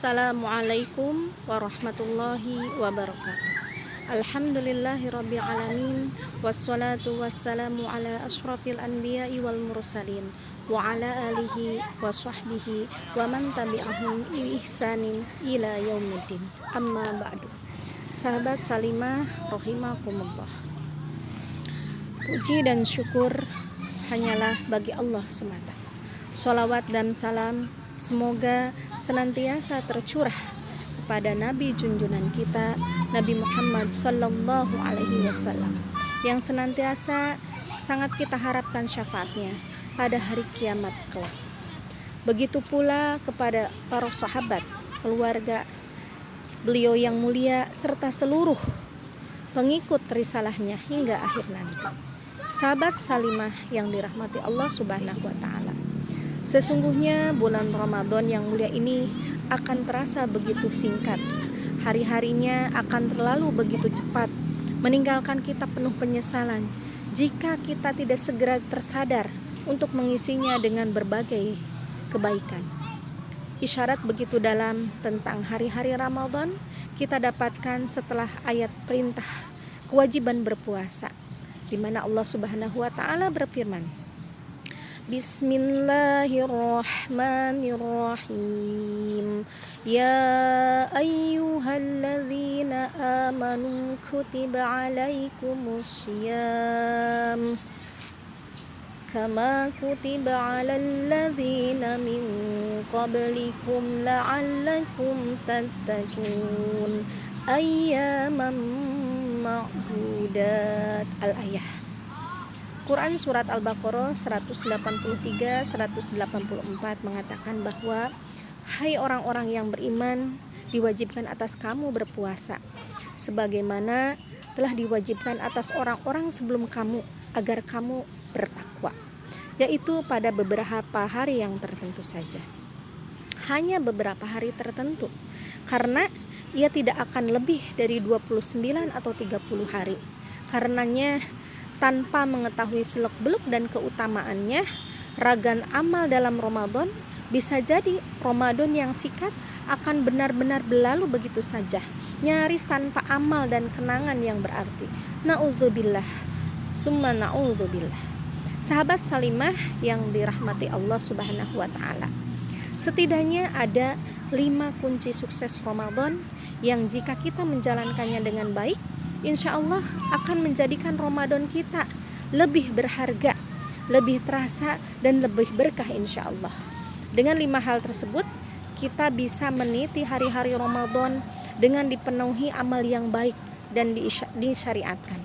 Assalamualaikum warahmatullahi wabarakatuh. Alhamdulillahirabbil alamin, wassalatu wassalamu ala asyrafil anbiya'i wal mursalin wa ala alihi wa sahbihi wa man tabi'ahum bi ihsanin ila yaumiddin. Amma ba'du. Sahabat Salimah rahimakumullah. Puji dan syukur hanyalah bagi Allah semata. Sholawat dan salam semoga senantiasa tercurah kepada Nabi junjungan kita, Nabi Muhammad sallallahu alaihi wasallam, yang senantiasa sangat kita harapkan syafaatnya pada hari kiamat kelak. Begitu pula kepada para sahabat, keluarga beliau yang mulia, serta seluruh pengikut risalahnya hingga akhir nanti. Sahabat Salimah yang dirahmati Allah subhanahu wa ta'ala, sesungguhnya bulan Ramadan yang mulia ini akan terasa begitu singkat. Hari-harinya akan terlalu begitu cepat, meninggalkan kita penuh penyesalan jika kita tidak segera tersadar untuk mengisinya dengan berbagai kebaikan. Isyarat begitu dalam tentang hari-hari Ramadan kita dapatkan setelah ayat perintah kewajiban berpuasa, di mana Allah Subhanahu wa taala berfirman, Bismillahirrahmanirrahim. Ya ayyuhalladzina amanu kutiba alaikumus syiyam kama kutiba alal ladzina min qablikum la'allakum tattaqun ayyaman ma'dudat. Al-ayah. Quran Surat Al-Baqarah 183-184 mengatakan bahwa hai orang-orang yang beriman, diwajibkan atas kamu berpuasa sebagaimana telah diwajibkan atas orang-orang sebelum kamu agar kamu bertakwa, yaitu pada beberapa hari yang tertentu saja. Hanya beberapa hari tertentu, karena ia tidak akan lebih dari 29 atau 30 hari. Karenanya tanpa mengetahui seluk-beluk dan keutamaannya, ragam amal dalam Ramadan bisa jadi Ramadan yang singkat akan benar-benar berlalu begitu saja, nyaris tanpa amal dan kenangan yang berarti. Na'udzubillah, summa na'udzubillah. Sahabat Salimah yang dirahmati Allah Subhanahu wa ta'ala, setidaknya ada 5 kunci sukses Ramadan yang jika kita menjalankannya dengan baik, insya Allah akan menjadikan Ramadan kita lebih berharga, lebih terasa, dan lebih berkah insya Allah. Dengan 5 hal tersebut, kita bisa meniti hari-hari Ramadan dengan dipenuhi amal yang baik dan disyariatkan.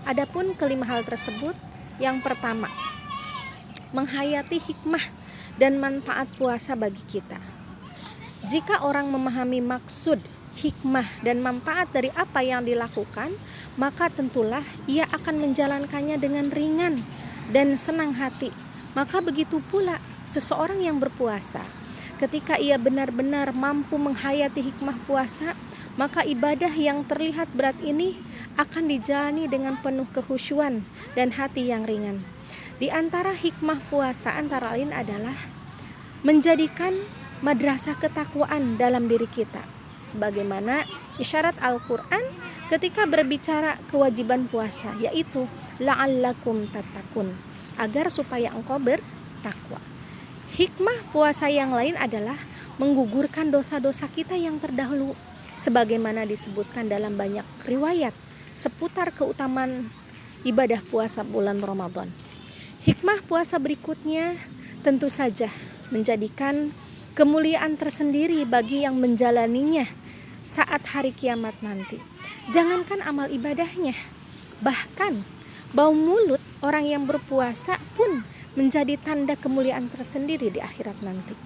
Adapun kelima hal tersebut, yang pertama, menghayati hikmah dan manfaat puasa bagi kita. Jika orang memahami maksud, hikmah dan manfaat dari apa yang dilakukan, maka tentulah ia akan menjalankannya dengan ringan dan senang hati. Maka begitu pula seseorang yang berpuasa, ketika ia benar-benar mampu menghayati hikmah puasa, maka ibadah yang terlihat berat ini akan dijalani dengan penuh kekhusyuan dan hati yang ringan. Di antara hikmah puasa antara lain adalah menjadikan madrasah ketakwaan dalam diri kita, sebagaimana isyarat Al-Quran ketika berbicara kewajiban puasa, yaitu la'allakum tattaqun, agar supaya engkau bertakwa. Hikmah puasa yang lain adalah menggugurkan dosa-dosa kita yang terdahulu, sebagaimana disebutkan dalam banyak riwayat seputar keutamaan ibadah puasa bulan Ramadan. Hikmah puasa berikutnya tentu saja menjadikan kemuliaan tersendiri bagi yang menjalaninya saat hari kiamat nanti. Jangankan amal ibadahnya, bahkan bau mulut orang yang berpuasa pun menjadi tanda kemuliaan tersendiri di akhirat nanti.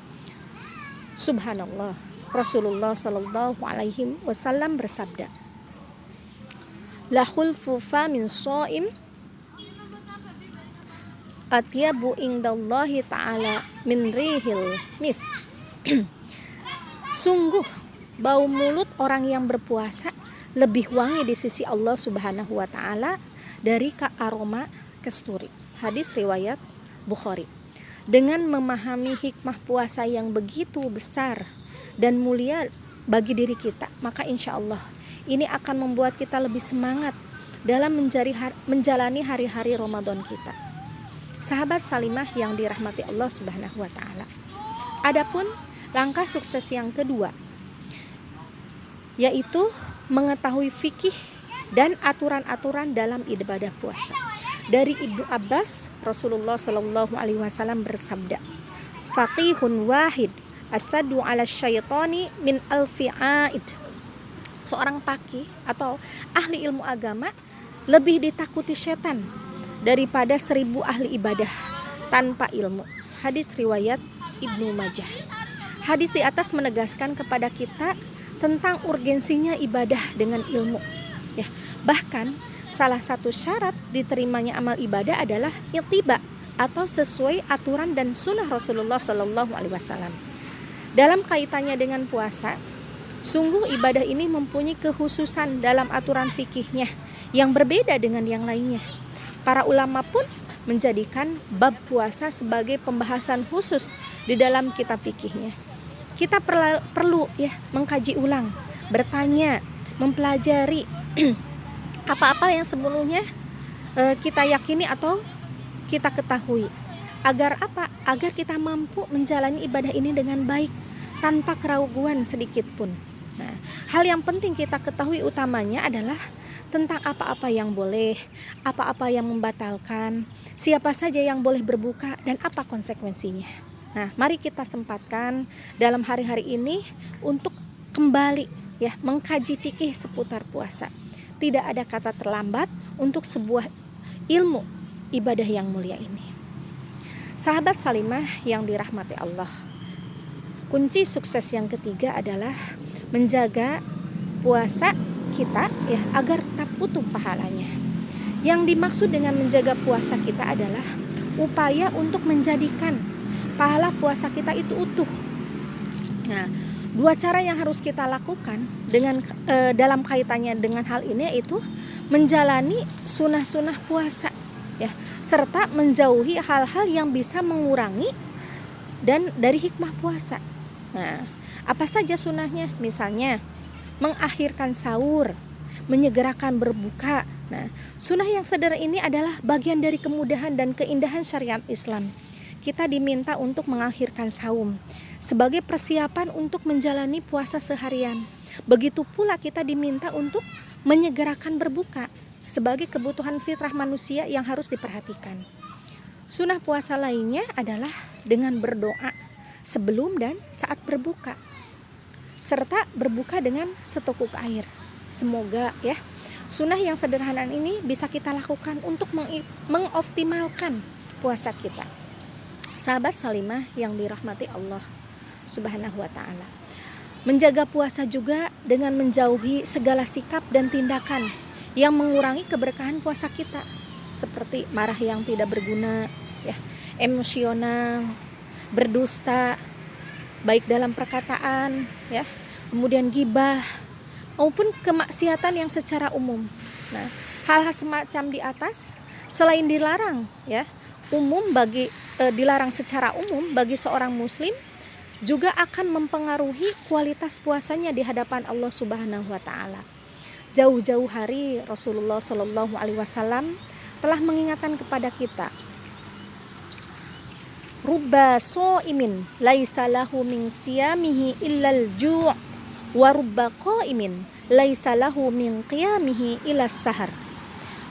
Subhanallah, Rasulullah sallallahu alaihi wasallam bersabda, La khulfu famin shaim atyabu indallahi ta'ala min rihil mis. Sungguh bau mulut orang yang berpuasa lebih wangi di sisi Allah Subhanahu wa ta'ala dari aroma kasturi. Hadis riwayat Bukhari. Dengan memahami hikmah puasa yang begitu besar dan mulia bagi diri kita, maka insya Allah ini akan membuat kita lebih semangat dalam menjalani hari-hari Ramadan kita. Sahabat salimah yang dirahmati Allah Subhanahu wa taala. Adapun langkah sukses yang kedua, yaitu mengetahui fikih dan aturan-aturan dalam ibadah puasa. Dari Ibnu Abbas, Rasulullah Shallallahu alaihi wasallam bersabda, "Faqihun wahid asadu 'ala syaitani min alfi 'aid." Seorang faqih atau ahli ilmu agama lebih ditakuti setan daripada 1000 ahli ibadah tanpa ilmu. Hadis riwayat Ibnu Majah. Hadis di atas menegaskan kepada kita tentang urgensinya ibadah dengan ilmu. Ya, bahkan salah satu syarat diterimanya amal ibadah adalah ittiba atau sesuai aturan dan sunnah Rasulullah Shallallahu alaihi wasallam. Dalam kaitannya dengan puasa, sungguh ibadah ini mempunyai kekhususan dalam aturan fikihnya yang berbeda dengan yang lainnya. Para ulama pun menjadikan bab puasa sebagai pembahasan khusus di dalam kitab fikihnya. Kita perlu mengkaji ulang, bertanya, mempelajari apa-apa yang sebelumnya kita yakini atau kita ketahui. Agar apa? Agar kita mampu menjalani ibadah ini dengan baik tanpa keraguan sedikit pun. Nah, hal yang penting kita ketahui utamanya adalah tentang apa-apa yang boleh, apa-apa yang membatalkan, siapa saja yang boleh berbuka, dan apa konsekuensinya. Nah, mari kita sempatkan dalam hari-hari ini untuk kembali mengkaji fikih seputar puasa. Tidak ada kata terlambat untuk sebuah ilmu ibadah yang mulia ini. Sahabat salimah yang dirahmati Allah, kunci sukses yang ketiga adalah menjaga puasa kita agar tetap utuh pahalanya. Yang dimaksud dengan menjaga puasa kita adalah upaya untuk menjadikan pahala puasa kita itu utuh. Nah, dua cara yang harus kita lakukan dengan dalam kaitannya dengan hal ini yaitu menjalani sunah-sunah puasa serta menjauhi hal-hal yang bisa mengurangi dan dari hikmah puasa. Nah, apa saja sunahnya? Misalnya mengakhirkan sahur, menyegerakan berbuka. Nah, sunah yang sederhana ini adalah bagian dari kemudahan dan keindahan syariat Islam. Kita diminta untuk mengakhirkan saum sebagai persiapan untuk menjalani puasa seharian. Begitu pula kita diminta untuk menyegerakan berbuka sebagai kebutuhan fitrah manusia yang harus diperhatikan. Sunah puasa lainnya adalah dengan berdoa sebelum dan saat berbuka, serta berbuka dengan seteguk air. Semoga sunah yang sederhana ini bisa kita lakukan untuk mengoptimalkan puasa kita. Sahabat salimah yang dirahmati Allah Subhanahu wa ta'ala, menjaga puasa juga dengan menjauhi segala sikap dan tindakan yang mengurangi keberkahan puasa kita, seperti marah yang tidak berguna, emosional, berdusta, baik dalam perkataan, kemudian ghibah, maupun kemaksiatan yang secara umum. Nah, hal-hal semacam di atas selain dilarang dilarang secara umum bagi seorang muslim, juga akan mempengaruhi kualitas puasanya di hadapan Allah Subhanahu wa taala. Jauh-jauh hari Rasulullah Shallallahu alaihi wasallam telah mengingatkan kepada kita, rubba shaimin laisa lahu min siyamihi illal ju' wa rubba qaimin laisa lahu min qiyamihi illas sahar.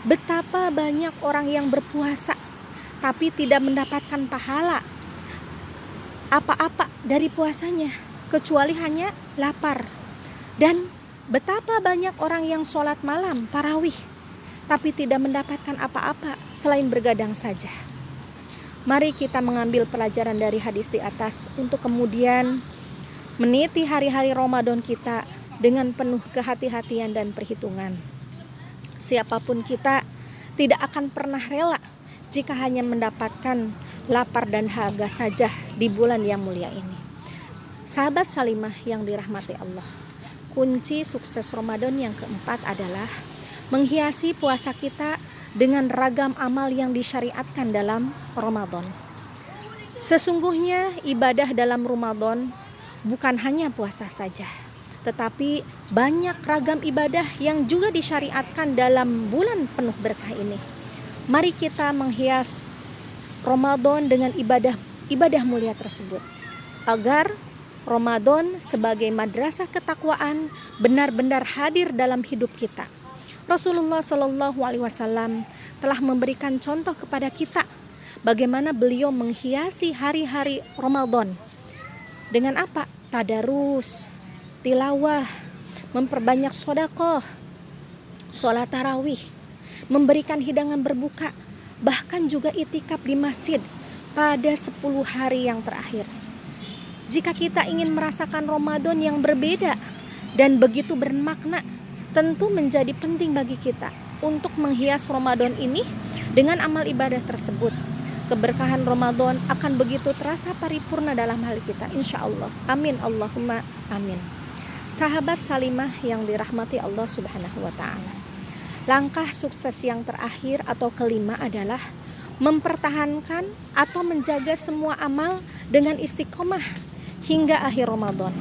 Betapa banyak orang yang berpuasa tapi tidak mendapatkan pahala apa-apa dari puasanya kecuali hanya lapar. Dan betapa banyak orang yang sholat malam tarawih tapi tidak mendapatkan apa-apa selain bergadang saja. Mari kita mengambil pelajaran dari hadis di atas untuk kemudian meniti hari-hari Ramadan kita dengan penuh kehati-hatian dan perhitungan. Siapapun kita tidak akan pernah rela jika hanya mendapatkan lapar dan haga saja di bulan yang mulia ini. Sahabat salimah yang dirahmati Allah, kunci sukses Ramadan yang keempat adalah menghiasi puasa kita dengan ragam amal yang disyariatkan dalam Ramadan. Sesungguhnya ibadah dalam Ramadan bukan hanya puasa saja, tetapi banyak ragam ibadah yang juga disyariatkan dalam bulan penuh berkah ini. Mari kita menghias Ramadan dengan ibadah mulia tersebut, agar Ramadan sebagai madrasah ketakwaan benar-benar hadir dalam hidup kita. Rasulullah Shallallahu Alaihi Wasallam telah memberikan contoh kepada kita bagaimana beliau menghiasi hari-hari Ramadan dengan apa? Tadarus, tilawah, memperbanyak sedekah, sholat tarawih, memberikan hidangan berbuka, bahkan juga itikaf di masjid pada 10 hari yang terakhir. Jika kita ingin merasakan Ramadan yang berbeda dan begitu bermakna, tentu menjadi penting bagi kita untuk menghias Ramadan ini dengan amal ibadah tersebut. Keberkahan Ramadan akan begitu terasa paripurna dalam hal kita, insya Allah. Amin, Allahumma amin. Sahabat Salimah yang dirahmati Allah Subhanahu wa Ta'ala, langkah sukses yang terakhir atau kelima adalah mempertahankan atau menjaga semua amal dengan istiqomah hingga akhir Ramadan.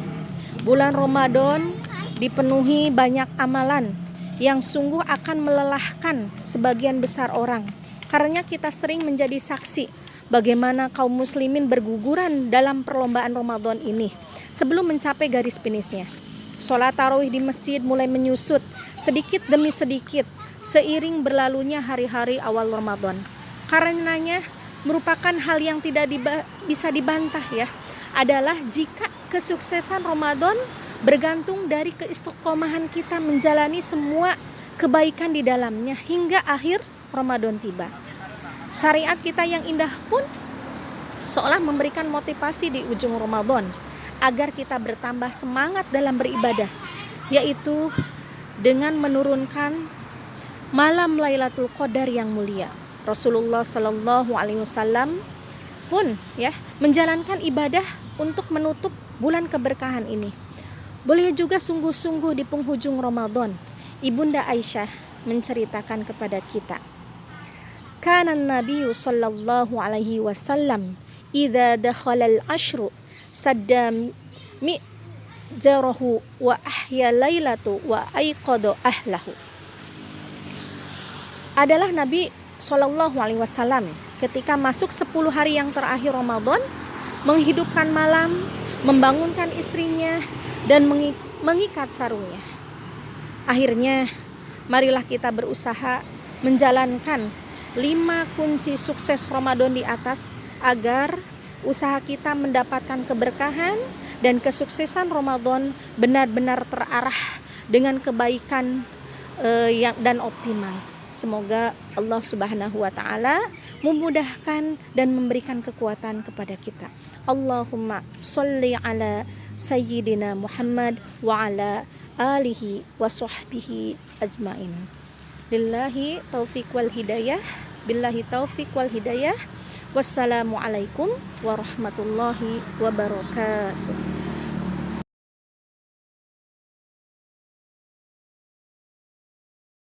Bulan Ramadan dipenuhi banyak amalan yang sungguh akan melelahkan sebagian besar orang, karena kita sering menjadi saksi bagaimana kaum muslimin berguguran dalam perlombaan Ramadan ini sebelum mencapai garis finishnya. Sholat tarawih di masjid mulai menyusut sedikit demi sedikit seiring berlalunya hari-hari awal Ramadan. Karenanya merupakan hal yang tidak bisa dibantah ya, adalah jika kesuksesan Ramadan bergantung dari keistiqomahan kita menjalani semua kebaikan di dalamnya hingga akhir Ramadan tiba. Syariat kita yang indah pun seolah memberikan motivasi di ujung Ramadan agar kita bertambah semangat dalam beribadah, yaitu dengan menurunkan malam Lailatul Qadar yang mulia. Rasulullah Shallallahu Alaihi Wasallam pun ya menjalankan ibadah untuk menutup bulan keberkahan ini. Boleh juga sungguh-sungguh di penghujung Ramadan. Ibunda Aisyah menceritakan kepada kita, kana Nabi sallallahu alaihi wasallam idza dakhala al-ashru sadda mi'jarahu wa ahya lailatu wa aiqada ahlahu. Adalah Nabi sallallahu alaihi wasallam ketika masuk 10 hari yang terakhir Ramadan menghidupkan malam, membangunkan istrinya dan mengikat sarungnya. Akhirnya marilah kita berusaha menjalankan 5 kunci sukses Ramadan di atas agar usaha kita mendapatkan keberkahan dan kesuksesan Ramadan benar-benar terarah dengan kebaikan dan optimal. Semoga Allah Subhanahu wa Ta'ala memudahkan dan memberikan kekuatan kepada kita. Allahumma sholli ala Sayyidina Muhammad wa ala alihi wa sahbihi ajmain. Lillahi taufiq wal hidayah. Billahi taufiq wal hidayah. Wassalamualaikum warahmatullahi wabarakatuh.